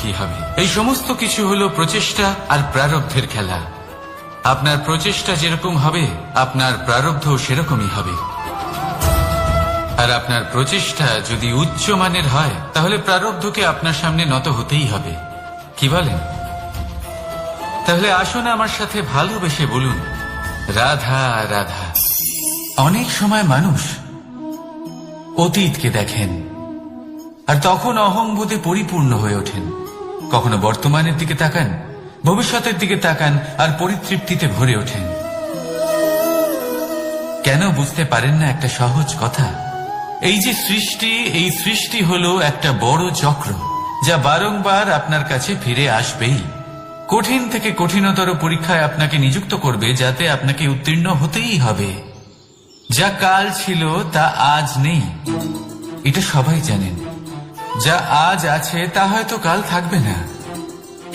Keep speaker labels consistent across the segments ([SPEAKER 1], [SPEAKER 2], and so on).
[SPEAKER 1] কি হবে। এই সমস্ত কিছু হলো প্রচেষ্টা আর প্রারব্ধের খেলা। আপনার প্রচেষ্টা যেরকম হবে আপনার প্রারব্ধ সেরকমই হবে। আর আপনার প্রচেষ্টা যদি উচ্চ মানের হয় তাহলে প্রারব্ধকে আপনার সামনে নত হতেই হবে। কি বলেন? তাহলে আসুন আমার সাথে ভালোবেসে বলুন, রাধা রাধা। অনেক সময় মানুষ অতীতকে দেখেন আর তখন অহংবোধে পরিপূর্ণ হয়ে ওঠেন। কখনো বর্তমানের দিকে তাকান, ভবিষ্যতের দিকে তাকান আর পরিতৃপ্তিতে ভরে ওঠেন। কেন বুঝতে পারেন না একটা সহজ কথা? এই যে সৃষ্টি, এই সৃষ্টি হলো একটা বড় চক্র যা বারংবার আপনার কাছে ফিরে আসবেই। কঠিন থেকে কঠিনতর পরীক্ষায় আপনাকে নিযুক্ত করবে, যাতে আপনাকে উত্তীর্ণ হতেই হবে। যা কাল ছিল তা আজ নেই, এটা সবাই জানেন। যা আজ আছে তা হয়তো কাল থাকবে না,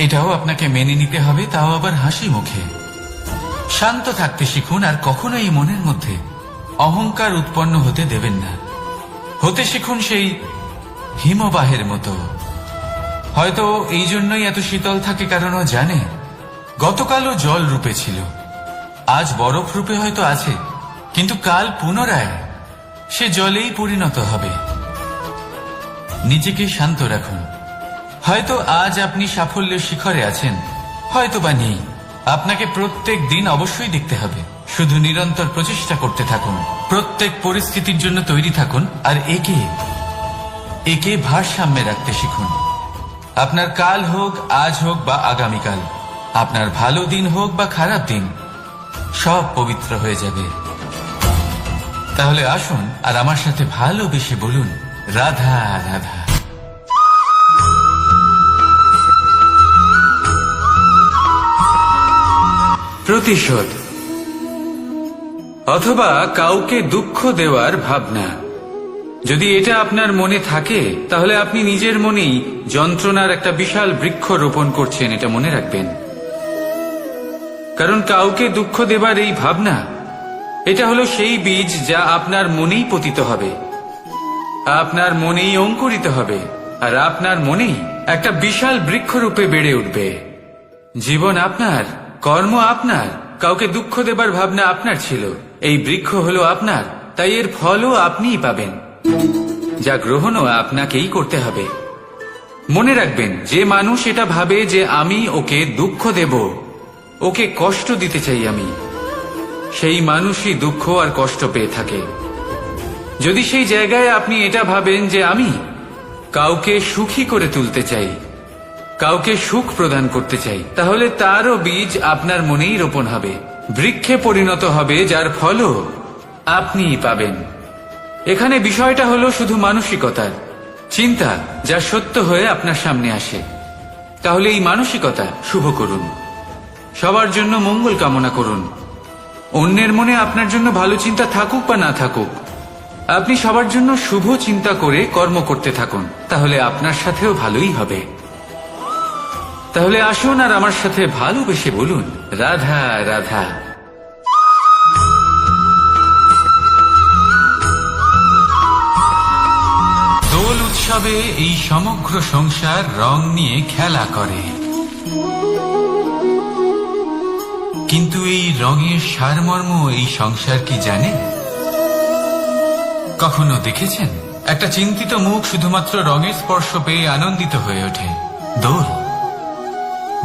[SPEAKER 1] এটাও আপনাকে মেনে নিতে হবে, তাও আবার হাসি মুখে। শান্ত থাকতে শিখুন আর কখনোই মনের মধ্যে অহংকার উৎপন্ন হতে দেবেন না। হতে শিখুন সেই হিমবাহের মতো। হয়তো এই জন্যই এত শীতল থাকে, কারণ ও জানে গতকালও জল রূপে ছিল, আজ বরফ রূপে হয়তো আছে, কিন্তু কাল পুনরায় সে জলেই পরিণত হবে। নিজেকে শান্ত রাখুন। হয়তো আজ আপনি সাফল্যের শিখরে আছেন, হয়তো বা নেই। আপনাকে প্রত্যেক দিন অবশ্যই দেখতে হবে। শুধু নিরন্তর প্রচেষ্টা করতে থাকুন, প্রত্যেক পরিস্থিতির জন্য তৈরি থাকুন আর একে ভারসাম্যে রাখতে শিখুন। আপনার কাল হোক, আজ হোক বা আগামীকাল, আপনার ভালো দিন হোক বা খারাপ দিন, সব পবিত্র হয়ে যাবে। তাহলে আসুন আর আমার সাথে ভালোবেসে বলুন, রাধা রাধা। প্রতিশোধ অথবা কাউকে দুঃখ দেওয়ার ভাবনা, যদি এটা আপনার মনে থাকে তাহলে আপনি নিজের মনেই যন্ত্রণার একটা বিশাল বৃক্ষ রোপণ করছেন, এটা মনে রাখবেন। কারণ কাউকে দুঃখ দেবার এই ভাবনা, এটা হলো সেই বীজ যা আপনার মনেই পতিত হবে, আপনার মনেই অঙ্কুরিত হবে, আর আপনার মনেই একটা বিশাল বৃক্ষরূপে বেড়ে উঠবে। জীবন আপনার, কর্ম আপনার, কাউকে দুঃখ দেবার ভাবনা আপনার ছিল, এই বৃক্ষ হলো আপনার, তাই এর ফলও আপনিই পাবেন, যা গ্রহণও আপনাকেই করতে হবে। মনে রাখবেন, যে মানুষ এটা ভাবে যে আমি ওকে দুঃখ দেব, ওকে কষ্ট দিতে চাই আমি, সেই মানুষই দুঃখ আর কষ্ট পেয়ে থাকে। যদি সেই জায়গায় আপনি এটা ভাবেন যে আমি কাউকে সুখী করে তুলতে চাই, কাউকে সুখ প্রদান করতে চাই, তাহলে তারও বীজ আপনার মনেই রোপণ হবে, বৃক্ষে পরিণত হবে, যার ফলও আপনিই পাবেন। এখানে বিষয়টা হলো শুধু মানসিকতার চিন্তা, যা সত্য হয়ে আপনার সামনে আসে। তাহলে এই মানসিকতা শুভ করুন, সবার জন্য মঙ্গল কামনা করুন। অন্যের মনে আপনার জন্য ভালো চিন্তা থাকুক বা না থাকুক, আপনি সবার জন্য শুভ চিন্তা করে কর্ম করতে থাকুন, তাহলে আপনার সাথেও ভালোই হবে। তাহলে আসুন আর আমার সাথে ভালোবেসে বলুন, রাধা রাধা। দোল উৎসবে এই সমগ্র সংসার রং নিয়ে খেলা করে, কিন্তু এই রঙের সারমর্ম এই সংসার কি জানে? কখনো দেখেছেন একটা চিন্তিত মুখ শুধুমাত্র রঙের স্পর্শ পেয়ে আনন্দিত হয়ে ওঠে?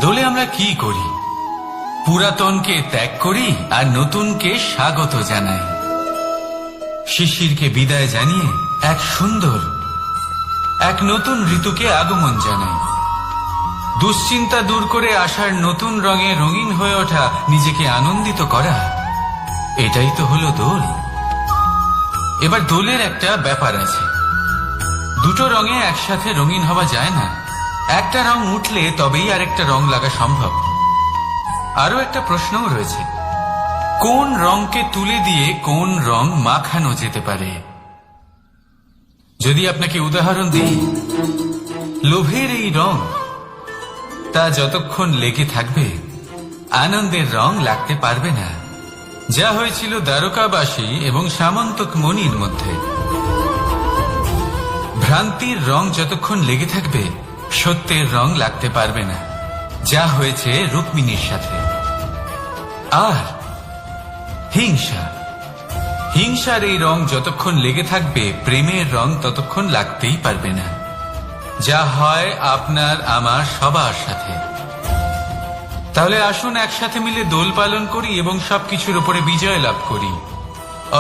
[SPEAKER 1] দোলে আমরা কি করি? পুরাতনকে ত্যাগ করি আর নতুনকে স্বাগত জানাই। শিশিরকে বিদায় জানিয়ে এক নতুন ঋতুকে আগমন জানাই। দুশ্চিন্তা দূর করে আসার নতুন রঙে রঙিন হয়ে ওঠা, নিজেকে আনন্দিত করা, এটাই তো হলো দোল। এবার দোলের একটা ব্যাপার আছে, দুটো রঙে একসাথে রঙিন হওয়া যায় না। একটা রং উঠলে তবেই আরেকটা রং লাগা সম্ভব। আরো একটা প্রশ্নও রয়েছে, কোন রংকে তুলে দিয়ে কোন রং মাখানো যেতে পারে? যদি আপনাকে উদাহরণ দিই, লোভের এই রং, তা যতক্ষণ লেগে থাকবে আনন্দের রং লাগতে পারবে না, যা হয়েছিল দ্বারকাবাসী এবং সামন্তক মণির মধ্যে। ভ্রান্তির রং যতক্ষণ লেগে থাকবে সত্যের রং লাগতে পারবে না, যা হয়েছে রুক্মিণীর সাথে। আর হিংসা, হিংসার এই রং যতক্ষণ লেগে থাকবে, প্রেমের রং ততক্ষণ লাগতেই পারবে না, যা হয় আপনার আমার সবার সাথে। তাহলে আসুন একসাথে মিলে দোল পালন করি এবং সবকিছুর উপরে বিজয় লাভ করি।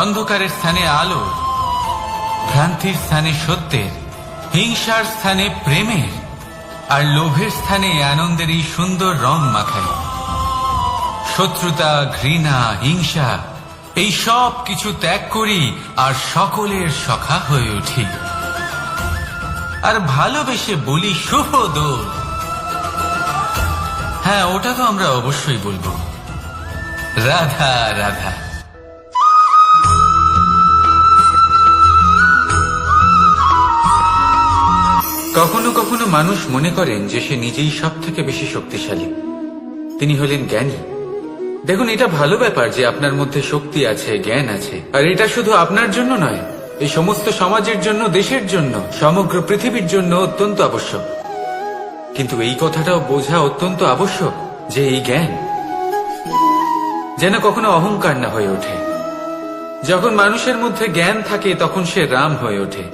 [SPEAKER 1] অন্ধকারের স্থানে আলো, ভ্রান্তির স্থানে সত্যের, হিংসার স্থানে প্রেমের, আর লোভের স্থানে আনন্দের এই সুন্দর রং মাখাই। শত্রুতা, ঘৃণা, হিংসা এই সব কিছু ত্যাগ করি আর সকলের সখা হয়ে উঠি, আর ভালোবেসে বলি শুভ দোল। হ্যাঁ, ওটা তো আমরা অবশ্যই বলবো, রাধা রাধা। কখনো কখনো মানুষ মনে করেন যে সে নিজেই সব থেকে বেশি শক্তিশালী, তিনি হলেন জ্ঞানী। দেখুন, এটা ভালো ব্যাপার যে আপনার মধ্যে শক্তি আছে, জ্ঞান আছে, আর এটা শুধু আপনার জন্য নয়, এই সমস্ত সমাজের জন্য, দেশের জন্য, সমগ্র পৃথিবীর জন্য অত্যন্ত আবশ্যক। কিন্তু এই কথাটাও বোঝা অত্যন্ত আবশ্যক যে এই জ্ঞান যেন কখনো অহংকার না হয়ে ওঠে। যখন মানুষের মধ্যে জ্ঞান থাকে তখন সে রাম হয়ে ওঠে।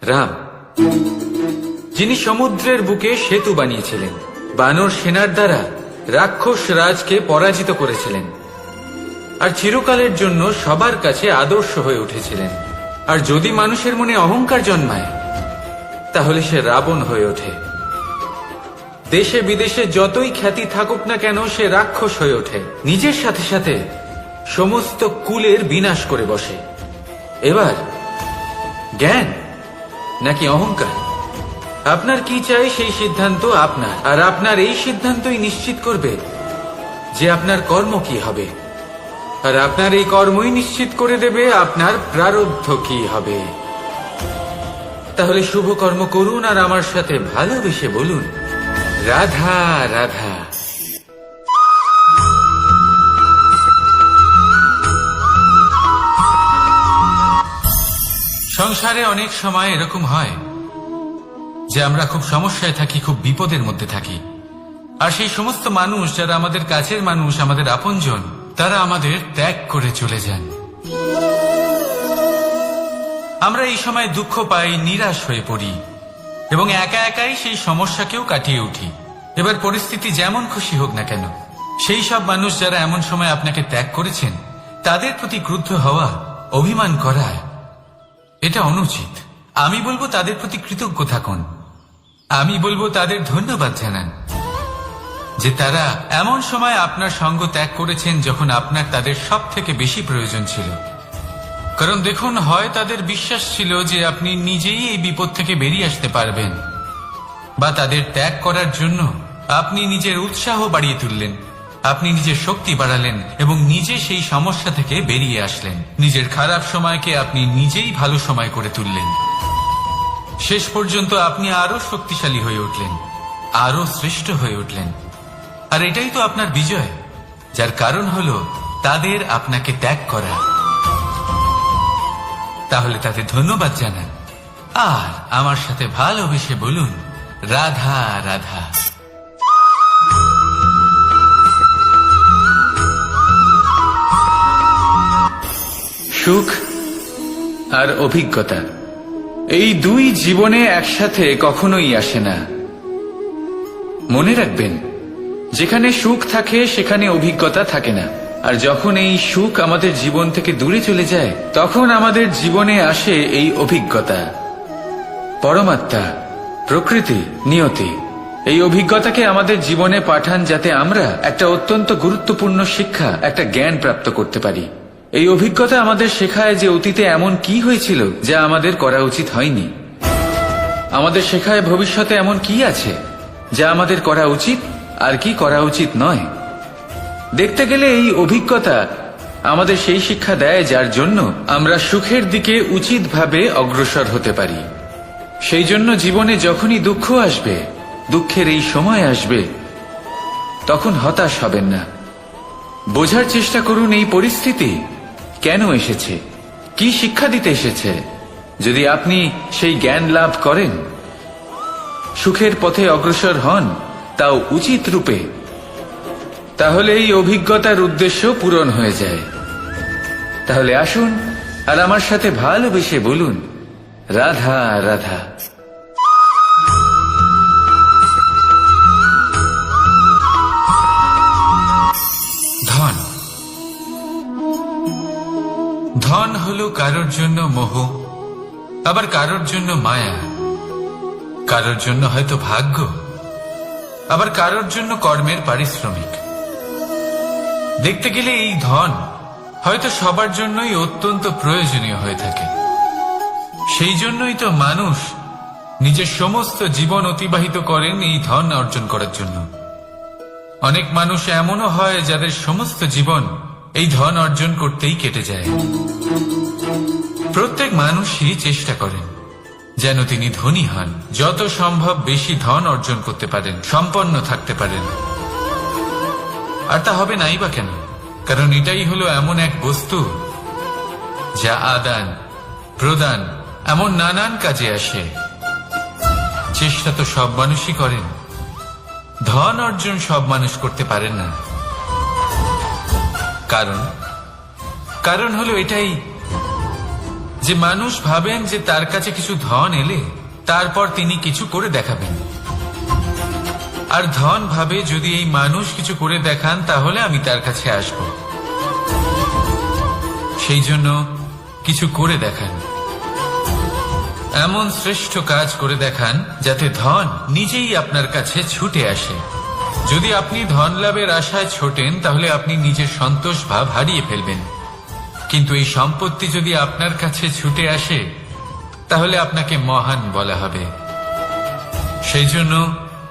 [SPEAKER 1] রাম, যিনি সমুদ্রের বুকে সেতু বানিয়েছিলেন, বানর সেনার দ্বারা রাক্ষস রাজকে পরাজিত করেছিলেন, আর চিরকালের জন্য সবার কাছে আদর্শ হয়ে উঠেছিলেন। আর যদি মানুষের মনে অহংকার জন্মায়, তাহলে সে রাবণ হয়ে ওঠে। দেশে বিদেশে যতই খ্যাতি থাকুক না কেন, সে রাক্ষস হয়ে ওঠে, নিজের সাথে সাথে সমস্ত কুলের বিনাশ করে বসে। এবার জ্ঞান নাকি অহংকার, আপনার কি চাই সেই সিদ্ধান্ত আপনার, আর আপনার এই সিদ্ধান্তই নিশ্চিত করবে যে আপনার কর্ম কি হবে, আর আপনার এই কর্মই নিশ্চিত করে দেবে আপনার প্রারব্ধ কি হবে। তাহলে শুভ কর্ম করুন আর আমার সাথে ভালোবেসে বলুন রাধা রাধা। সংসারে অনেক সময় এরকম হয় যে আমরা খুব সমস্যায় থাকি, খুব বিপদের মধ্যে থাকি, আর সেই সমস্ত মানুষ যারা আমাদের কাছের মানুষ, আমাদের আপনজন, তারা আমাদের ত্যাগ করে চলে যান। আমরা এই সময় দুঃখ পাই, নিরাশ হয়ে পড়ি এবং একা একাই সেই সমস্যাকেও কাটিয়ে উঠি। এবার পরিস্থিতি যেমন খুশি হোক না কেন, সেই সব মানুষ যারা এমন সময় আপনাকে ত্যাগ করেছেন, তাদের প্রতি ক্রুদ্ধ হওয়া, অভিমান করা, এটা অনুচিত। আমি বলবো তাদের প্রতি কৃতজ্ঞ থাকুন। আমি বলবো তাদের ধন্যবাদ জানান যে তারা এমন সময় আপনার সঙ্গ ত্যাগ করেছেন যখন আপনার তাদের সব থেকে বেশি প্রয়োজন ছিল। কারণ দেখুন, হয় তাদের বিশ্বাস ছিল যে আপনি নিজেই এই বিপদ থেকে বেরিয়ে আসতে পারবেন, বা তাদের ত্যাগ করার জন্য আপনি নিজের উৎসাহ বাড়িয়ে তুললেন, আপনি নিজের শক্তি বাড়ালেন এবং নিজে সেই সমস্যা থেকে বেরিয়ে আসলেন। নিজের খারাপ সময়কে আপনি নিজেই ভালো সময় করে তুললেন। শেষ পর্যন্ত আপনি আরো শক্তিশালী হয়ে উঠলেন, আরো শ্রেষ্ঠ হয়ে উঠলেন। আর এটাই তো আপনার বিজয়, যার কারণ হলো তাদের আপনাকে ত্যাগ করা। তাহলে তাদের ধন্যবাদ জানান আর আমার সাথে ভালোবেসে বলুন রাধা রাধা। সুখ আর অভিজ্ঞতা, এই দুই জীবনে একসাথে কখনোই আসে না। মনে রাখবেন, যেখানে সুখ থাকে সেখানে অভিজ্ঞতা থাকে না। আর যখন এই সুখ আমাদের জীবন থেকে দূরে চলে যায়, তখন আমাদের জীবনে আসে এই অভিজ্ঞতা। পরমাত্মা, প্রকৃতি, নিয়তি এই অভিজ্ঞতাকে আমাদের জীবনে পাঠান যাতে আমরা একটা অত্যন্ত গুরুত্বপূর্ণ শিক্ষা, একটা জ্ঞান প্রাপ্ত করতে পারি। এই অভিজ্ঞতা আমাদের শেখায় যে অতীতে এমন কি হয়েছিল যা আমাদের করা উচিত হয়নি। আমাদের শেখায় ভবিষ্যতে এমন কি আছে যা আমাদের করা উচিত আর কি করা উচিত নয়। দেখতে গেলে এই অভিজ্ঞতা আমাদের সেই শিক্ষা দেয় যার জন্য আমরা সুখের দিকে উচিতভাবে অগ্রসর হতে পারি। সেই জন্য জীবনে যখনই দুঃখ আসবে, দুঃখের এই সময় আসবে, তখন হতাশ হবেন না। বোঝার চেষ্টা করুন এই পরিস্থিতি কেন এসেছে, কি শিক্ষা দিতে এসেছে। যদি আপনি সেই জ্ঞান লাভ করেন, সুখের পথে অগ্রসর হন, তাও উচিত রূপে, তাহলে এই অভিজ্ঞতার উদ্দেশ্য পূরণ হয়ে যায়। তাহলে আসুন আর আমার সাথে ভালোবেসে বলুন, রাধা রাধা। ধন, ধন হলো কারোর জন্য মোহ, আবার কারোর জন্য মায়া, কারোর জন্য হয়তো ভাগ্য, আবার কারোর জন্য কর্মের পারিশ্রমিক। দেখতে গেলে এই ধন হয়তো সবার জন্যই অত্যন্ত প্রয়োজনীয় হয়ে থাকে। সেই জন্যই তো মানুষ নিজের সমস্ত জীবন অতিবাহিত করেন এই ধন অর্জন করার জন্য। অনেক মানুষ এমনও হয় যাদের সমস্ত জীবন এই ধন অর্জন করতেই কেটে যায়। প্রত্যেক মানুষই চেষ্টা করেন যেন তিনি ধনী হন, যত সম্ভব বেশি ধন অর্জন করতে পারেন, সম্পন্ন থাকতে পারেন। আর তা হবে নাই বা কেন? কারণ এটাই হলো এমন এক বস্তু যা আদান প্রদান এমন নানান কাজে আসে। চেষ্টা তো সব মানুষই করেন, ধন অর্জন সব মানুষ করতে পারেন না। কারণ হলো এটাই যে মানুষ ভাবেন যে তার কাছে কিছু ধন এলে তারপর তিনি কিছু করে দেখাবেন, আর ধন ভাবে যদি এই মানুষ কিছু করে দেখান তাহলে আমি তার কাছে আসব। সেই জন্য কিছু করে দেখান, এমন শ্রেষ্ঠ কাজ করে দেখান যাতে ধন নিজেই আপনার কাছে ছুটে আসে। যদি আপনি ধন লাভের আশায় ছোটেন তাহলে আপনি নিজের সন্তোষ ভাব হারিয়ে ফেলবেন, কিন্তু এই সম্পত্তি যদি আপনার কাছে ছুটে আসে তাহলে আপনাকে মহান বলা হবে। সেই জন্য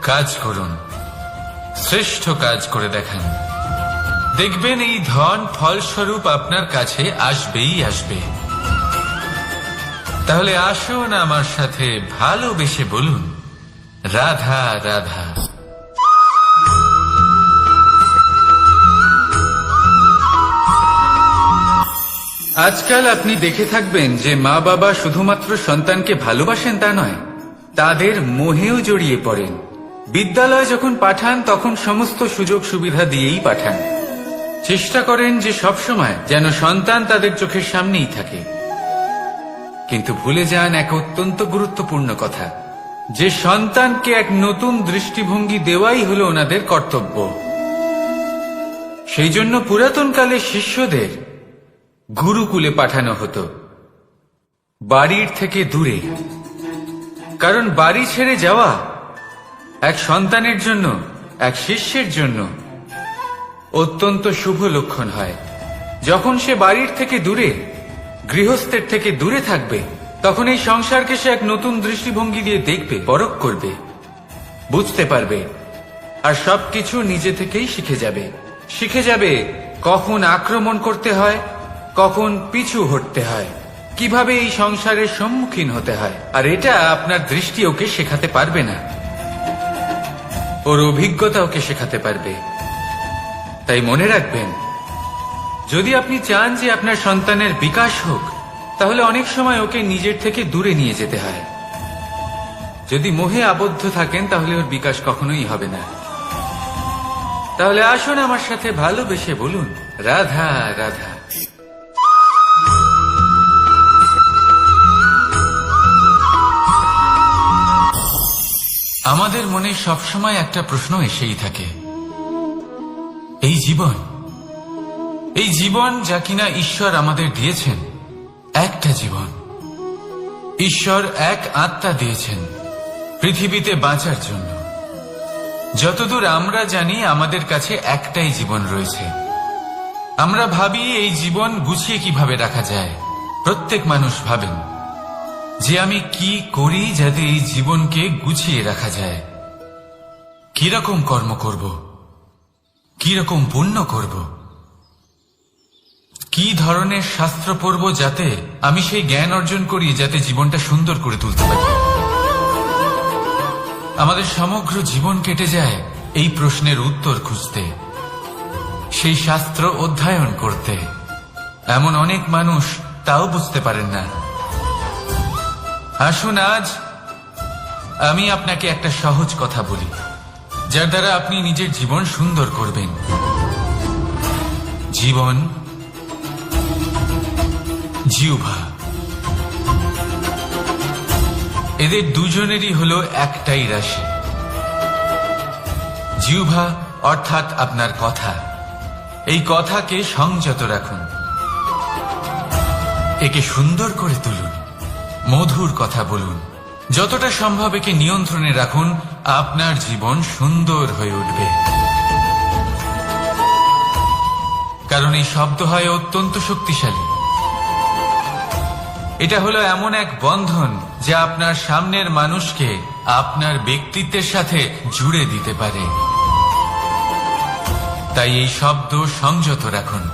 [SPEAKER 1] কাজ করুন, শ্রেষ্ঠ কাজ করে দেখান, দেখবেন এই ধন ফলস্বরূপ আপনার কাছে আসবেই আসবে। তাহলে আসুন আমার সাথে ভালোবেসে বলুন, রাধা রাধা। আজকাল আপনি দেখে থাকবেন যে মা বাবা শুধুমাত্র সন্তানকে ভালোবাসেন তা নয়, তাদের মোহেও জড়িয়ে পড়েন। বিদ্যালয়ে যখন পাঠান তখন সমস্ত সুযোগ সুবিধা দিয়েই পাঠান, চেষ্টা করেন যে সবসময় যেন সন্তান তাদের চোখের সামনেই থাকে। কিন্তু ভুলে যান এক অত্যন্ত গুরুত্বপূর্ণ কথা, যে সন্তানকে এক নতুন দৃষ্টিভঙ্গি দেওয়াই হলো ওনাদের কর্তব্য। সেই জন্য পুরাতন কালে শিষ্যদের গুরুকুলে পাঠানো হতো, বাড়ির থেকে দূরে। কারণ বাড়ি ছেড়ে যাওয়া এক সন্তানের জন্য, এক শিষ্যের জন্য অত্যন্ত শুভ লক্ষণ হয়। যখন সে বাড়ির থেকে দূরে, গৃহস্থের থেকে দূরে থাকবে, তখন এই সংসারকে সে এক নতুন দৃষ্টিভঙ্গি দিয়ে দেখবে, পরখ করবে, বুঝতে পারবে, আর সবকিছু নিজে থেকেই শিখে যাবে কখন আক্রমণ করতে হয়, কখন পিছু হটতে হয়, কিভাবে এই সংসারের সম্মুখীন হতে হয়। আর এটা আপনার দৃষ্টি ওকে শেখাতে পারবে না, ওর অভিজ্ঞতা ওকে শেখাতে পারবে। তাই মনে রাখবেন, যদি আপনি চান যে আপনার সন্তানের বিকাশ হোক, তাহলে অনেক সময় ওকে নিজের থেকে দূরে নিয়ে যেতে হয়। যদি মোহে আবদ্ধ থাকেন তাহলে ওর বিকাশ কখনোই হবে না। তাহলে আসুন আমার সাথে ভালোবেসে বলুন, রাধা রাধা। আমাদের মনে সবসময় একটা প্রশ্ন এসেই থাকে, এই জীবন যা কিনা ঈশ্বর আমাদের দিয়েছেন, একটা জীবন, ঈশ্বর এক আত্মা দিয়েছেন পৃথিবীতে বাঁচার জন্য। যতদূর আমরা জানি আমাদের কাছে একটাই জীবন রয়েছে। আমরা ভাবি এই জীবন গুছিয়ে কিভাবে রাখা যায়। প্রত্যেক মানুষ ভাবেন যে আমি কি করি যাতে এই জীবনকে গুছিয়ে রাখা যায়, কিরকম কর্ম করব, কিরকম পুণ্য করব, কি ধরনের শাস্ত্র পড়ব যাতে আমি সেই জ্ঞান অর্জন করি যাতে জীবনটা সুন্দর করে তুলতে পারি। আমাদের সমগ্র জীবন কেটে যায় এই প্রশ্নের উত্তর খুঁজতে, সেই শাস্ত্র অধ্যয়ন করতে। এমন অনেক মানুষ তাও বুঝতে পারেন না। আসুন আজ আমি আপনাকে একটা সহজ কথা বলি, যার দ্বারা আপনি নিজের জীবন সুন্দর করবেন। জীবন, জিহ্বা, এদের দুজনেরই হলো একটাই রাশি। জিহ্বা অর্থাৎ আপনার কথা, এই কথাকে সংযত রাখুন, একে সুন্দর করে তুলুন, মধুর কথা বলুন, যতটা সম্ভব একে নিয়ন্ত্রণে রাখুন। আপনার জীবন সুন্দর হয়ে উঠবে। কারণ এই শব্দ হয় অত্যন্ত শক্তিশালী। এটা হলো এমন এক বন্ধন যা আপনার সামনের মানুষকে আপনার ব্যক্তিত্বের সাথে জুড়ে দিতে পারে। তাই এই শব্দ সংযত রাখুন,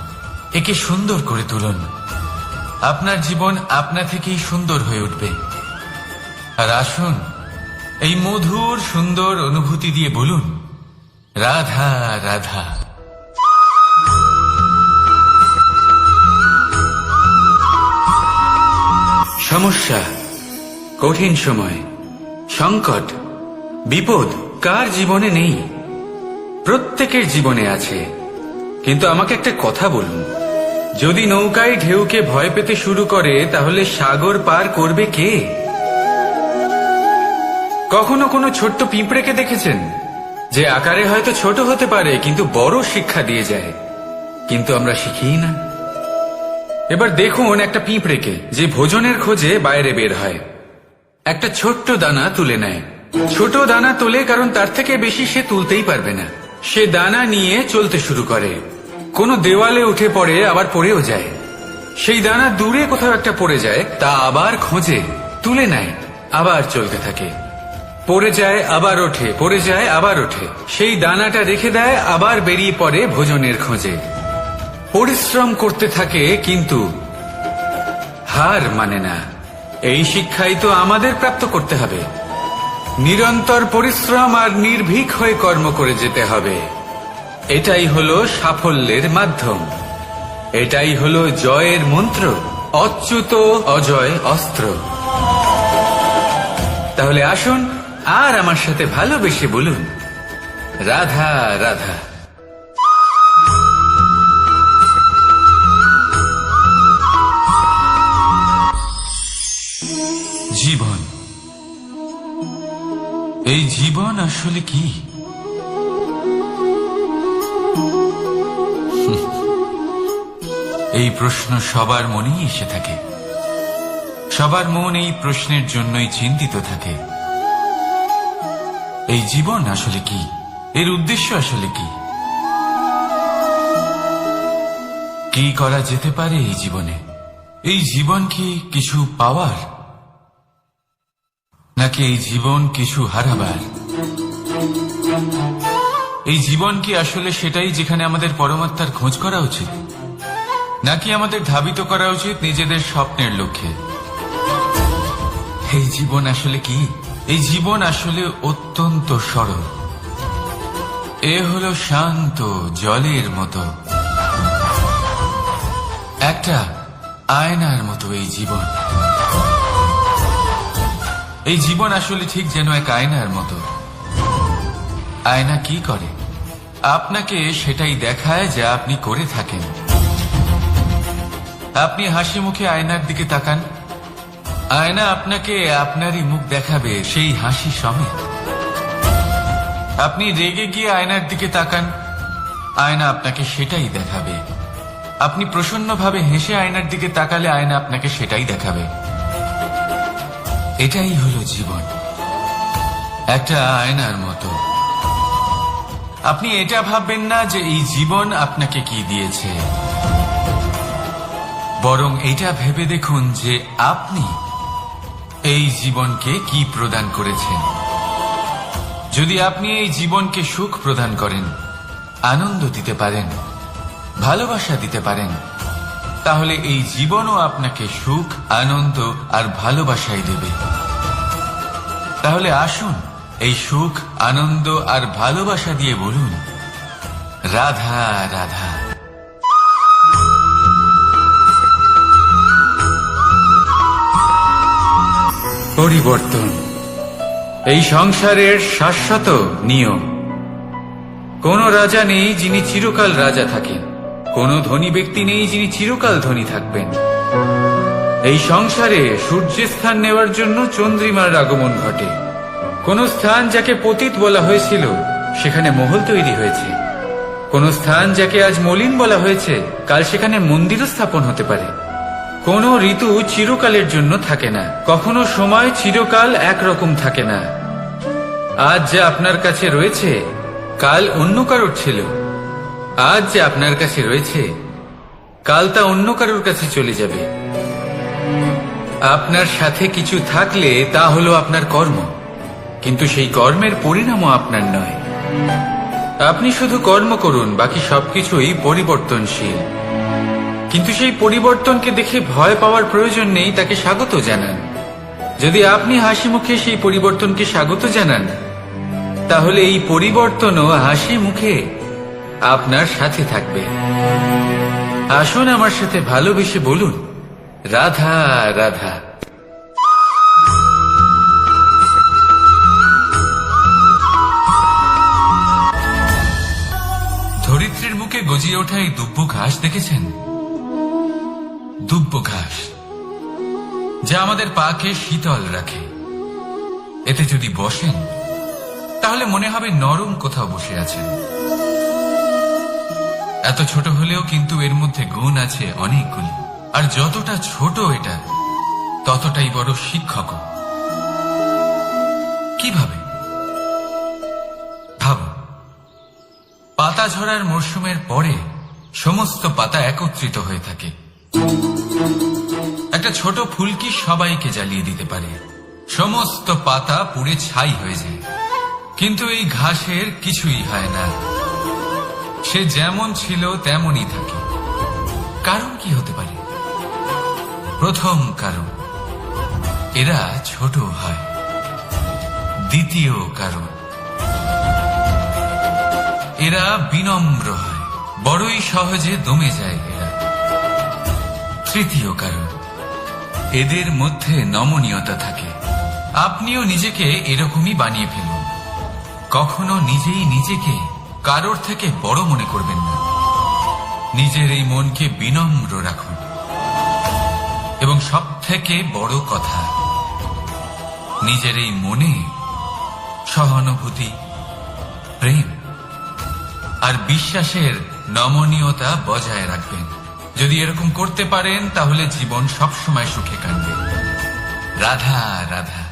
[SPEAKER 1] একে সুন্দর করে তুলুন। আপনার জীবন আপনা থেকেই সুন্দর হয়ে উঠবে। আর আসুন, এই মধুর সুন্দর অনুভূতি দিয়ে বলুন, রাধা রাধা। সমস্যা, কঠিন সময়, সংকট, বিপদ কার জীবনে নেই? প্রত্যেকের জীবনে আছে। কিন্তু আমাকে একটা কথা বলুন, যদি নৌকায় ঢেউকে ভয় পেতে শুরু করে, তাহলে সাগর পার করবে কে? কখনো কোনো ছোট্ট পিঁপড়েকে দেখেছেন, যে আকারে হয়তো ছোট হতে পারে কিন্তু বড় শিক্ষা দিয়ে যায়? কিন্তু আমরা শিখিই না। এবার দেখুন একটা পিঁপড়েকে, যে ভোজনের খোঁজে বাইরে বের হয়, একটা ছোট্ট দানা তুলে নেয়। ছোট দানা তোলে কারণ তার থেকে বেশি সে তুলতেই পারবে না। সে দানা নিয়ে চলতে শুরু করে, কোনো দেওয়ালে উঠে পড়ে, আবার পড়েও যায়। সেই দানা দূরে কোথাও একটা পড়ে যায়, তা আবার খোঁজে, তুলে নেয়, আবার চলতে থাকে। পড়ে যায়, আবার ওঠে, পড়ে যায়, আবার ওঠে। সেই দানাটা রেখে দেয়, আবার বেরিয়ে পড়ে ভোজনের খোঁজে। পরিশ্রম করতে থাকে কিন্তু হার মানে না। এই শিক্ষাই তো আমাদের প্রাপ্ত করতে হবে। নিরন্তর পরিশ্রম আর নির্ভীক হয়ে কর্ম করে যেতে হবে। এটাই হলো সাফল্যের মাধ্যম, এটাই হলো জয়ের মন্ত্র, অচ্যুত অজয় অস্ত্র। তাহলে আসুন আর আমার সাথে ভালোবেসে বলুন, রাধা রাধা। জীবন, এই জীবন আসলে কি? এই প্রশ্ন সবার মনেই এসে থাকে। সবার মন এই প্রশ্নের জন্যই চিন্তিত থাকে। এই জীবন আসলে কি? এর উদ্দেশ্য আসলে কি? কি করা যেতে পারে এই জীবনে? এই জীবন কি কিছু পাওয়ার, নাকি এই জীবন কিছু হারাবার? এই জীবন কি আসলে সেটাই যেখানে আমাদের পরমাত্মার খোঁজ করা উচিত, নাকি আমাদের ধাবিত করা উচিত নিজেদের স্বপ্নের লক্ষ্যে? এই জীবন আসলে কি? এই জীবন আসলে অত্যন্ত সরল। এ হলো শান্ত জলের মতো, একটা আয়নার মতো এই জীবন। এই জীবন আসলে ঠিক যেন এক আয়নার মতো। আয়না কি করে? আপনাকে সেটাই দেখায় যা আপনি করে থাকেন। আপনি হাসি মুখে আয়নার দিকে তাকান, আয়না আপনাকে আপনারই মুখ দেখাবে সেই হাসি সমেত। আপনি রেগে গিয়ে আয়নার দিকে তাকান, আয়না আপনাকে সেটাই দেখাবে। আপনি প্রসন্নভাবে হেসে আয়নার দিকে তাকালে আয়না আপনাকে সেটাই দেখাবে। এটাই হলো জীবন, একটা আয়নার মতো। আপনি এটা ভাববেন না যে এই জীবন আপনাকে কি দিয়েছে, বরং এটা ভেবে দেখুন যে আপনি এই জীবনকে কি প্রদান করেছেন। যদি আপনি এই জীবনকে সুখ প্রদান করেন, আনন্দ দিতে পারেন, ভালোবাসা দিতে পারেন, তাহলে এই জীবনও আপনাকে সুখ, আনন্দ আর ভালোবাসাই দেবে। তাহলে আসুন এই সুখ, আনন্দ আর ভালোবাসা দিয়ে বলুন, রাধা রাধা। পরিবর্তন, এই সংসারের শাশ্বত নিয়ম। কোন রাজা নেই যিনি চিরকাল রাজা থাকেন, কোন ধনী ব্যক্তি নেই যিনি চিরকাল ধনী থাকবেন। এই সংসারে সূর্যের স্থান নেওয়ার জন্য চন্দ্রিমার আগমন ঘটে। কোন স্থান যাকে পতিত বলা হয়েছিল সেখানে মহল তৈরি হয়েছে, কোন স্থান যাকে আজ মলিন বলা হয়েছে কাল সেখানে মন্দিরও স্থাপন হতে পারে। কোন ঋতু চিরকালের জন্য থাকে না, কখনো সময় চিরকাল একরকম থাকে না। আজ যা আপনার কাছে রয়েছে কাল অন্য কারোর ছিল, আজ যা আপনার কাছে রয়েছে কাল তা অন্য কারোর কাছে চলে যাবে। আপনার সাথে কিছু থাকলে তা হলো আপনার কর্ম, কিন্তু সেই কর্মের পরিণামও আপনার নয়। আপনি শুধু কর্ম করুন, বাকি সবকিছুই পরিবর্তনশীল। কিন্তু সেই পরিবর্তনকে দেখে ভয় পাওয়ার প্রয়োজন নেই, তাকে স্বাগত জানান। যদি আপনি হাসি মুখে সেই পরিবর্তনকে স্বাগত জানান, তাহলে এই পরিবর্তনও হাসি মুখে আপনার সাথে থাকবে। আসুন আমার সাথে ভালোবেসে বলুন, রাধা রাধা। ধরিত্রীর মুখে গজিয়ে ওঠা এই দুব্য ঘাস দেখেছেন? দুব্য ঘাস যা আমাদের পাকে শীতল রাখে। এতে যদি বসেন তাহলে মনে হবে নরম কোথাও বসে আছেন। এত ছোট হলেও কিন্তু এর মধ্যে গুণ আছে অনেকগুলি, আর যতটা ছোট এটা ততটাই বড় শিক্ষক। কিভাবে? ভাবো, পাতা ঝরার মরশুমের পরে সমস্ত পাতা একত্রিত হয়ে থাকে। একটা ছোট ফুলকি সবাইকে জ্বালিয়ে দিতে পারে, সমস্ত পাতা পুড়ে ছাই হয়ে যায়। কিন্তু এই ঘাসের কিছুই হয় না, সে যেমন ছিল তেমনই থাকে। কারণ কি হতে পারে? প্রথম কারণ, এরা ছোট হয়। দ্বিতীয় কারণ, এরা বিনম্র হয়, বড়ই সহজে দমে যায় এরা। তৃতীয় কারণ, এদের মধ্যে নমনীয়তা থাকে। আপনিও নিজেকে এরকমই বানিয়ে ফেলুন। কখনো নিজেই নিজেকে কারোর থেকে বড় মনে করবেন না। নিজের এই মনকে বিনম্র রাখুন। এবং সব থেকে বড় কথা, নিজের এই মনে সহানুভূতি, প্রেম আর বিশ্বাসের নমনীয়তা বজায় রাখবেন। যদি এরকম করতে পারেন তাহলে জীবন সবসময় সুখে কাটবে। রাধা রাধা।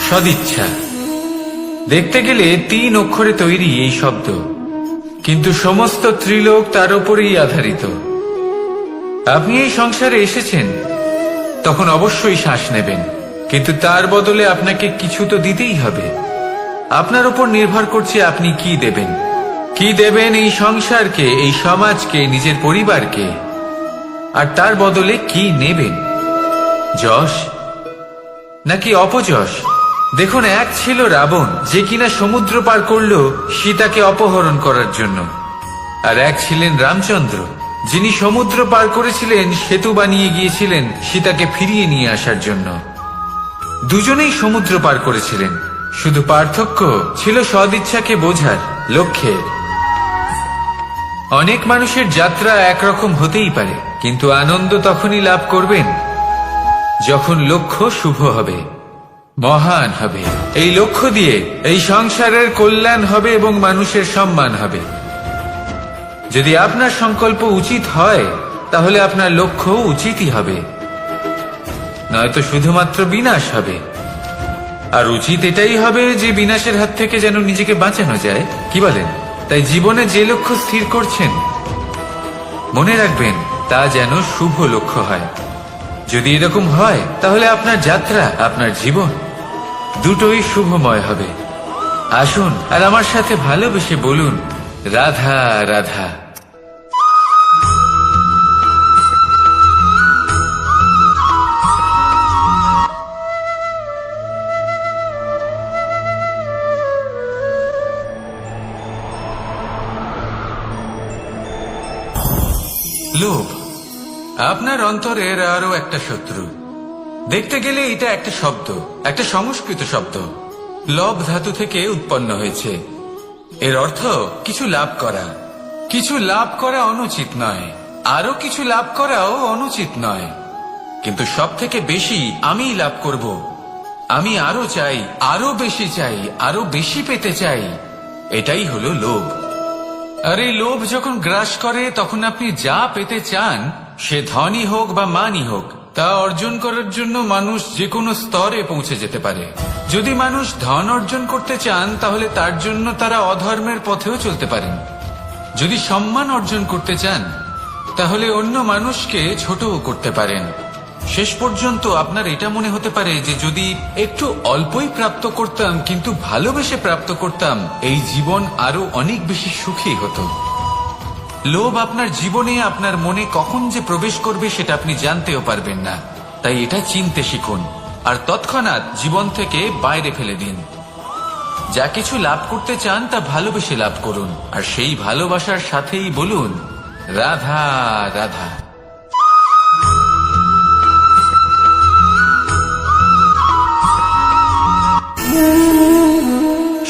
[SPEAKER 1] সদিচ্ছা দেখতে গেলে 3 অক্ষরে তৈরি এই শব্দ, কিন্তু সমস্ত ত্রিলোক তার উপরেই আধারিত। আপনি এই সংসারে এসেছেন, তখন অবশ্যই শ্বাস নেবেন, কিন্তু তার বদলে আপনাকে কিছু তো দিতেই হবে। আপনার উপর নির্ভর করছে আপনি কি দেবেন। কি দেবেন এই সংসারকে, এই সমাজকে, নিজের পরিবারকে, আর তার বদলে কি নেবেন? যশ নাকি অপযশ? দেখুন, এক ছিল রাবণ, যে কিনা সমুদ্র পার করল সীতাকে অপহরণ করার জন্য, আর এক ছিলেন রামচন্দ্র, যিনি সমুদ্র পার করেছিলেন, সেতু বানিয়ে গিয়েছিলেন সীতাকে ফিরিয়ে নিয়ে আসার জন্য। দুজনেই সমুদ্র পার করেছিলেন, শুধু পার্থক্য ছিল সদিচ্ছাকে বোঝার লক্ষ্যের। অনেক মানুষের যাত্রা একরকম হতেই পারে, কিন্তু আনন্দ তখনই লাভ করবেন যখন লক্ষ্য শুভ হবে, মহান হবে। এই লক্ষ্য দিয়ে এই সংসারের কল্যাণ হবে এবং মানুষের সম্মান হবে। যদি আপনার সংকল্প উচিত হয় তাহলে আপনার লক্ষ্য উচিতই হবে, নয়তো শুধুমাত্র বিনাশ হবে। আর উচিত এটাই হবে যে বিনাশের হাত থেকে যেন নিজেকে বাঁচানো যায়, কি বলেন? তাই জীবনে যে লক্ষ্য স্থির করছেন, মনে রাখবেন তা যেন শুভ লক্ষ্য হয়। যদি এরকম হয় তাহলে আপনার যাত্রা, আপনার জীবন দুটোই শুভময় হবে। আসুন আর আমার সাথে ভালোবেসে বলুন, রাধা রাধা। লোভ আপনার অন্তরের আরো একটা শত্রু। দেখতে গেলে এটা একটা শব্দ, একটা সংস্কৃত শব্দ, লব ধাতু থেকে উৎপন্ন হয়েছে। এর অর্থ কিছু লাভ করা। কিছু লাভ করা অনুচিত নয়, আরো কিছু লাভ করাও অনুচিত নয়, কিন্তু সব থেকে বেশি আমি লাভ করব, আমি আরো চাই, আরো বেশি চাই, আরো বেশি পেতে চাই, এটাই হলো লোভ। আর এই লোভ যখন গ্রাস করে তখন আপনি যা পেতে চান, সে ধনই হোক বা মানই হোক, তা অর্জন করার জন্য মানুষ যে কোনো স্তরে পৌঁছে যেতে পারে। যদি মানুষ ধন অর্জন করতে চান তাহলে তার জন্য তারা অধর্মের পথেও চলতে পারেন। যদি সম্মান অর্জন করতে চান তাহলে অন্য মানুষকে ছোটও করতে পারেন। শেষ পর্যন্ত আপনার এটা মনে হতে পারে যে যদি একটু অল্পই প্রাপ্ত করতাম কিন্তু ভালোবেসে প্রাপ্ত করতাম, এই জীবন আরো অনেক বেশি সুখী হতো। লোভ আপনার জীবনে, আপনার মনে কখন যে প্রবেশ করবে সেটা আপনি জানতেও পারবেন না। তাই এটা চিনতে শিখুন আর তৎক্ষণাৎ জীবন থেকে বাইরে ফেলে দিন। যা কিছু লাভ করতে চান তা ভালোবেসে লাভ করুন, আর সেই ভালোবাসার সাথেই বলুন রাধা রাধা।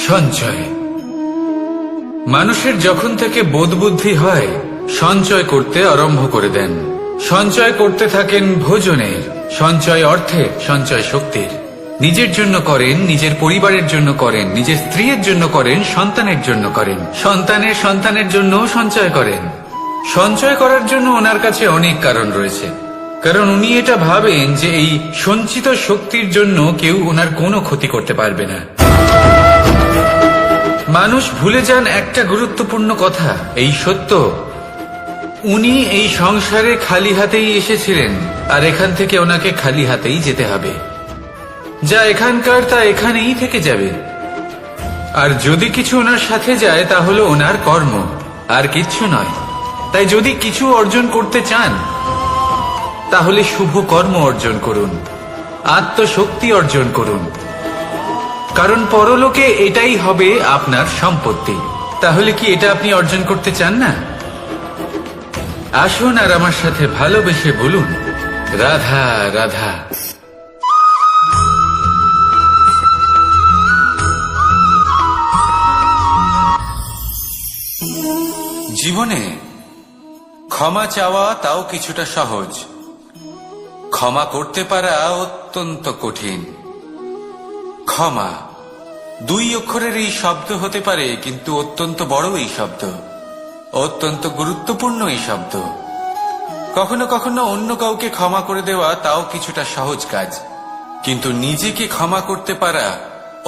[SPEAKER 1] সঞ্চয়। মানুষের যখন থেকে বোধ বুদ্ধি হয় সঞ্চয় করতে আরম্ভ করে দেন। সঞ্চয় করতে থাকেন ভোজনের, সঞ্চয় অর্থের, সঞ্চয় শক্তির। নিজের জন্য করেন, নিজের পরিবারের জন্য করেন, নিজের স্ত্রীর জন্য করেন, সন্তানের জন্য করেন, সন্তানের সন্তানের জন্য সঞ্চয় করেন। সঞ্চয় করার জন্য ওনার কাছে অনেক কারণ রয়েছে, কারণ উনি এটা ভাবেন যে এই সঞ্চিত শক্তির জন্য কেউ ওনার কোনো ক্ষতি করতে পারবে না। মানুষ ভুলে যান একটা গুরুত্বপূর্ণ কথা, এই সত্য, উনি এই সংসারে খালি হাতেই এসেছিলেন আর এখান থেকে ওনাকে খালি হাতেই যেতে হবে। যা এখানকার তা এখানেই থেকে যাবে। আর যদি কিছু ওনার সাথে যায় তা হলো ওনার কর্ম, আর কিচ্ছু নয়। তাই যদি কিছু অর্জন করতে চান তাহলে শুভ কর্ম অর্জন করুন, আত্মশক্তি অর্জন করুন, কারণ পরলোকে এটাই হবে আপনার সম্পত্তি। তাহলে কি এটা আপনি অর্জন করতে চান না? আসুন আর আমার সাথে ভালোবেসে বলুন রাধা রাধা। জীবনে ক্ষমা চাওয়া তাও কিছুটা সহজ, ক্ষমা করতে পারা অত্যন্ত কঠিন। ক্ষমা দুই অক্ষরের এই শব্দ হতে পারে, কিন্তু অত্যন্ত বড় এই শব্দ, অত্যন্ত গুরুত্বপূর্ণ এই শব্দ। কখনো কখনো অন্য কাউকে ক্ষমা করে দেওয়া তাও কিছুটা সহজ কাজ, কিন্তু নিজেকে ক্ষমা করতে পারা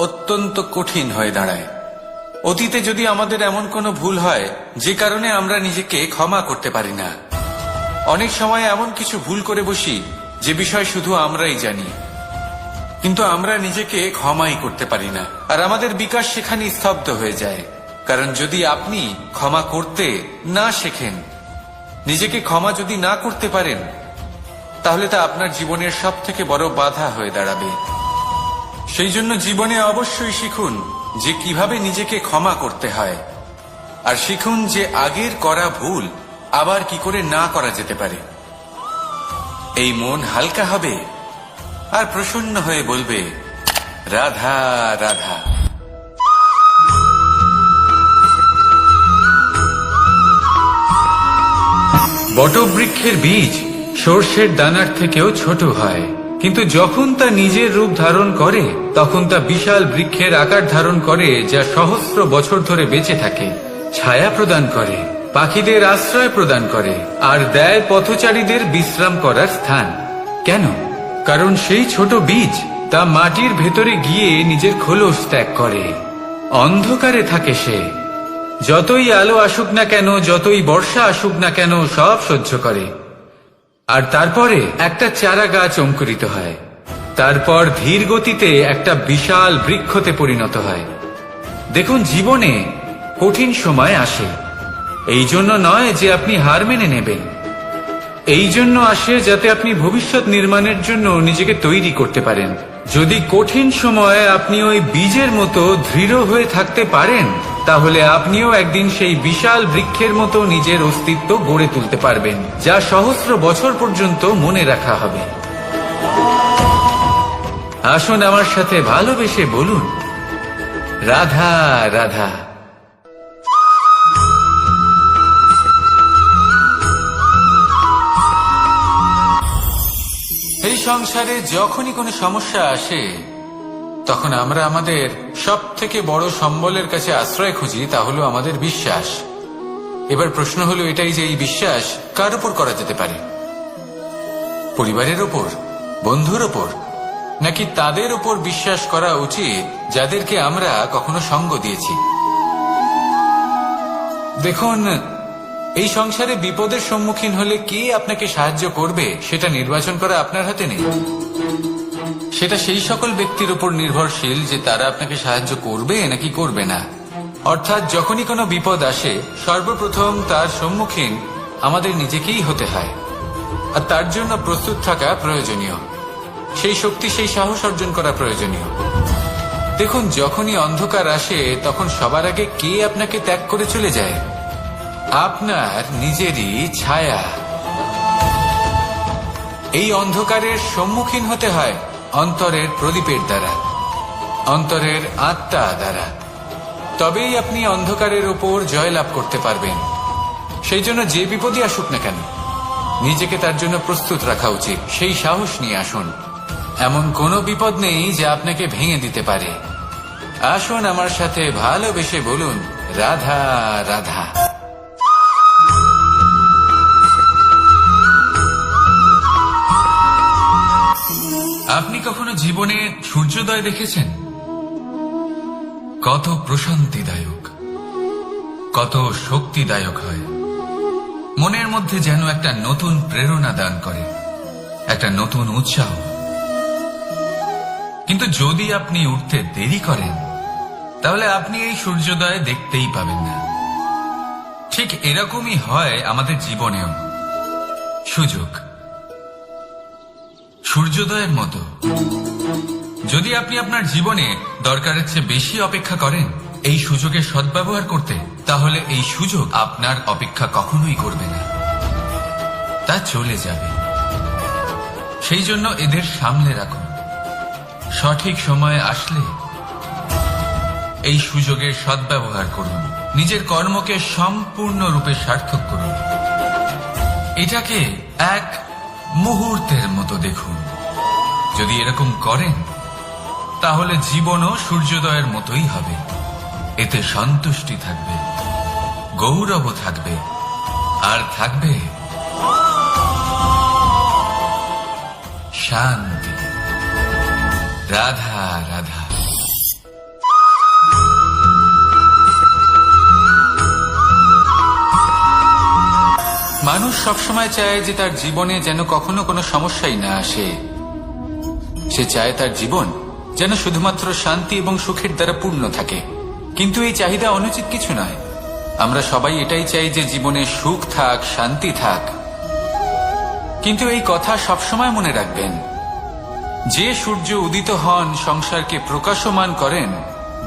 [SPEAKER 1] অত্যন্ত কঠিন হয়ে দাঁড়ায়। অতীতে যদি আমাদের এমন কোনো ভুল হয় যে কারণে আমরা নিজেকে ক্ষমা করতে পারি না, অনেক সময় এমন কিছু ভুল করে বসি যে বিষয় শুধু আমরাই জানি, কিন্তু আমরা নিজেকে ক্ষমাই করতে পারি না, আর আমাদের বিকাশ সেখানে স্তব্ধ হয়ে যায়। কারণ যদি আপনি ক্ষমা করতে না শেখেন, নিজেকে ক্ষমা যদি না করতে পারেন, তাহলে তা আপনার জীবনের সব থেকে বড় বাধা হয়ে দাঁড়াবে। সেই জন্য জীবনে অবশ্যই শিখুন যে কিভাবে নিজেকে ক্ষমা করতে হয়, আর শিখুন যে আগের করা ভুল আবার কি করে না করা যেতে পারে। এই মন হালকা হবে আর প্রসন্ন হয়ে বলবে রাধা রাধা। বটবৃক্ষের বীজ সর্ষের দানার থেকেও ছোট হয়, কিন্তু যখন তা নিজের রূপ ধারণ করে তখন তা বিশাল বৃক্ষের আকার ধারণ করে, যা সহস্র বছর ধরে বেঁচে থাকে, ছায়া প্রদান করে, পাখিদের আশ্রয় প্রদান করে, আর দেয় পথচারীদের বিশ্রাম করার স্থান। কেন? কারণ সেই ছোট বীজ তা মাটির ভেতরে গিয়ে নিজের খোলস ত্যাগ করে। অন্ধকারে থাকে সে, যতই আলো আসুক না কেন, যতই বর্ষা আসুক না কেন, সব সহ্য করে। আর তারপরে একটা চারা গাছ অঙ্কুরিত হয়, তারপর ধীর গতিতে একটা বিশাল বৃক্ষতে পরিণত হয়। দেখুন, জীবনে কঠিন সময় আসে, এই জন্য নয় যে আপনি হার মেনে নেবেন, এই জন্য আসে যাতে আপনি ভবিষ্যৎ নির্মাণের জন্য নিজেকে তৈরি করতে পারেন। যদি কঠিন সময়ে আপনি ওই বীজের মতো দৃঢ় হয়ে থাকতে পারেন তাহলে আপনিও একদিন সেই বিশাল বৃক্ষের মতো নিজের অস্তিত্ব গড়ে তুলতে পারবেন, যা সহস্র বছর পর্যন্ত মনে রাখা হবে। আসুন আমার সাথে ভালোবেসে বলুন, রাধা রাধা। এই সংসারে যখনই কোনো সমস্যা আসে, তখন আমরা আমাদের সব থেকে বড় সম্বলের কাছে আশ্রয় খুঁজি, তা হলো আমাদের বিশ্বাস। এবার প্রশ্ন হলো এটাই যে এই বিশ্বাস কার উপর করা যেতে পারে? পরিবারের ওপর, বন্ধুর ওপর, নাকি তাদের উপর বিশ্বাস করা উচিত যাদেরকে আমরা কখনো সঙ্গ দিয়েছি? দেখুন, এই সংসারে বিপদের সম্মুখীন হলে কে আপনাকে সাহায্য করবে সেটা নির্বাচন করা আপনার হাতে নেই। সেটা সেই সকল ব্যক্তির উপর নির্ভরশীল যে তারা আপনাকে সাহায্য করবে নাকি করবে না। অর্থাৎ যখনই কোনো বিপদ আসে, সর্বপ্রথম তার সম্মুখীন আমাদের নিজেকেই হতে হয়, আর তার জন্য প্রস্তুত থাকা প্রয়োজনীয়। সেই শক্তি, সেই সাহস অর্জন করা প্রয়োজনীয়। দেখুন, যখনই অন্ধকার আসে তখন সবার আগে কে আপনাকে ত্যাগ করে চলে যায়? আপনার নিজেরই ছায়া। এই অন্ধকারের সম্মুখীন হতে হয় অন্তরের প্রদীপের দ্বারা, অন্তরের আত্মা দ্বারা। তবেই আপনি অন্ধকারের ওপর জয়লাভ করতে পারবেন। সেই জন্য যে বিপদই আসুক না কেন, নিজেকে তার জন্য প্রস্তুত রাখা উচিত। সেই সাহস নিয়ে আসুন। এমন কোনো বিপদ নেই যা আপনাকে ভেঙে দিতে পারে। আসুন আমার সাথে ভালোবেসে বলুন, রাধা রাধা। আপনি কখনো জীবনে সূর্যোদয় দেখেছেন? কত প্রশান্তিদায়ক, কত শক্তিদায়ক হয়। মনের মধ্যে যেন একটা নতুন প্রেরণা দান করে, একটা নতুন উৎসাহ। কিন্তু যদি আপনি উঠতে দেরি করেন, তাহলে আপনি এই সূর্যোদয় দেখতেই পাবেন না। ঠিক এরকমই হয় আমাদের জীবনেও। সুযোগ সূর্যোদয়ের মতো। যদি আপনি আপনার জীবনে দরকারের চেয়ে বেশি অপেক্ষা করেন এই সুযোগের সদ্ব্যবহার করতে, তাহলে এই সুযোগ আপনার অপেক্ষা কখনোই করবে না, তা চলে যাবে। সেই জন্য এদের সামলে রাখুন। সঠিক সময়ে আসলে এই সুযোগের সদ্ব্যবহার করুন। নিজের কর্মকে সম্পূর্ণরূপে সার্থক করুন। এটাকে এক মুহূর্তের মতো দেখুন। যদি এরকম করেন, তাহলে জীবনও সূর্যোদয়ের মতোই হবে। এতে সন্তুষ্টি থাকবে, গৌরব থাকবে, আর থাকবে শান্তি। রাধা রাধা। মানুষ সবসময় চায় যে তার জীবনে যেন কখনো কোনো সমস্যাই না আসে। সে চায় তার জীবন যেন শুধুমাত্র শান্তি এবং সুখের দ্বারা পূর্ণ থাকে। কিন্তু এই চাহিদা অনুচিত কিছু নয়। আমরা সবাই এটাই চাই যে জীবনে সুখ থাক, শান্তি থাক। কিন্তু এই কথা সবসময় মনে রাখবেন, যে সূর্য উদিত হন সংসারকে প্রকাশমান করেন,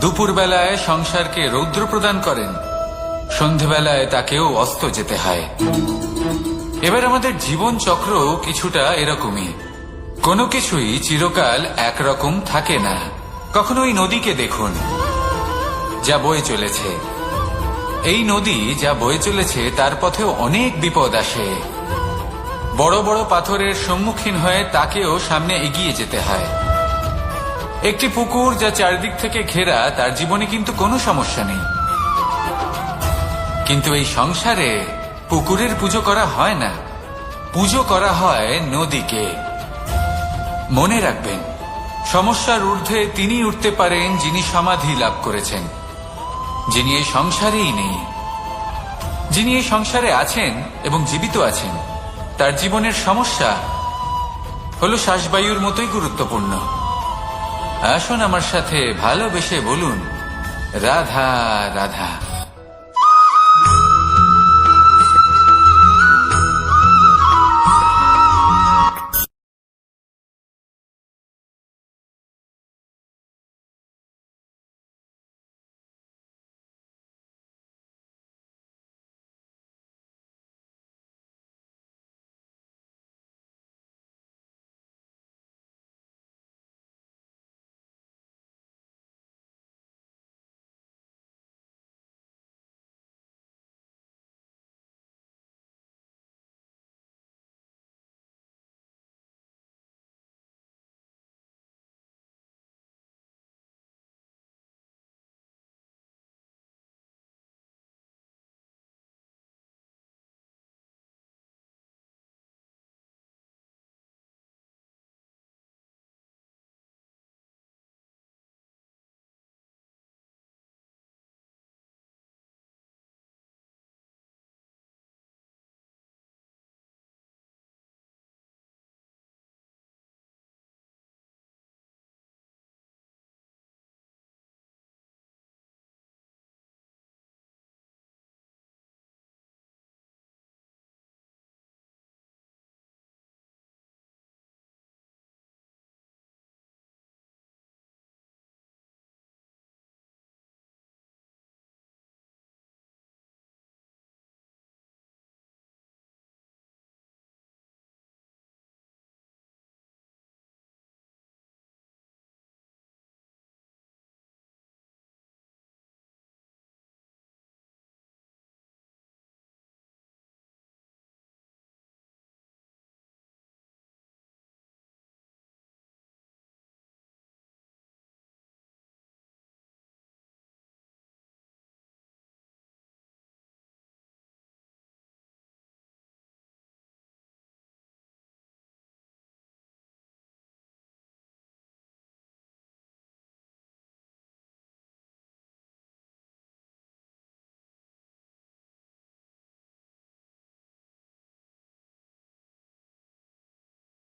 [SPEAKER 1] দুপুরবেলায় সংসারকে রৌদ্র প্রদান করেন, সন্ধেবেলায় তাকেও অস্ত যেতে হয়। এবার আমাদের জীবন চক্র কিছুটা এরকমই। কোনো কিছুই চিরকাল একরকম থাকে না। কখনো এই নদীকে দেখুন, যা বয়ে চলেছে। এই নদী যা বয়ে চলেছে তার পথেও অনেক বিপদ আসে। বড় বড় পাথরের সম্মুখীন হয়ে তাকেও সামনে এগিয়ে যেতে হয়। একটি পুকুর যা চারদিক থেকে ঘেরা, তার জীবনে কিন্তু কোনো সমস্যা নেই। কিন্তু এই সংসারে পুকুরের পুজো করা হয় না, পুজো করা হয় নদীকে। মনে রাখবেন, সমস্যার ঊর্ধ্বে তিনি উঠতে পারেন যিনি সমাধি লাভ করেছেন, যিনি এই সংসারেই নেই। যিনি এই সংসারে আছেন এবং জীবিত আছেন, তার জীবনের সমস্যা হলো শ্বাসবায়ুর মতোই গুরুত্বপূর্ণ। আসুন আমার সাথে ভালোবেসে বলুন, রাধা রাধা।